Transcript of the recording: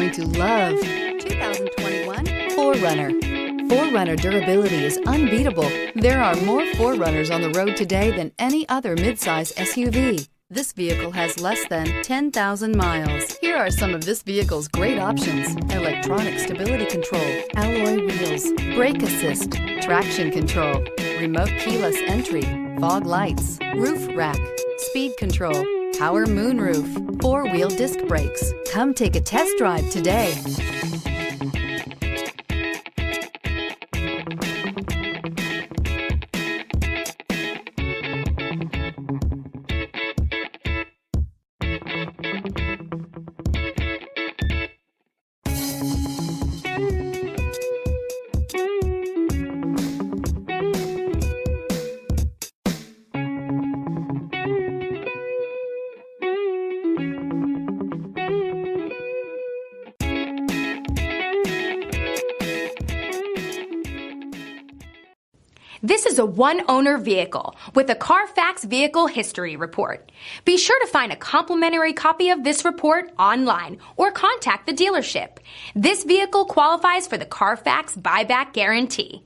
going to love 2021 4Runner. 4Runner durability is unbeatable. There are more 4Runners on the road today than any other midsize SUV. This vehicle has less than 10,000 miles. Here are some of this vehicle's great options: electronic stability control, alloy wheels, brake assist, traction control, remote keyless entry, fog lights, roof rack, speed control, power moonroof, four-wheel disc brakes. Come take a test drive today. This is a one-owner vehicle with a CARFAX Vehicle History Report. Be sure to find a complimentary copy of this report online or contact the dealership. This vehicle qualifies for the CARFAX Buyback Guarantee.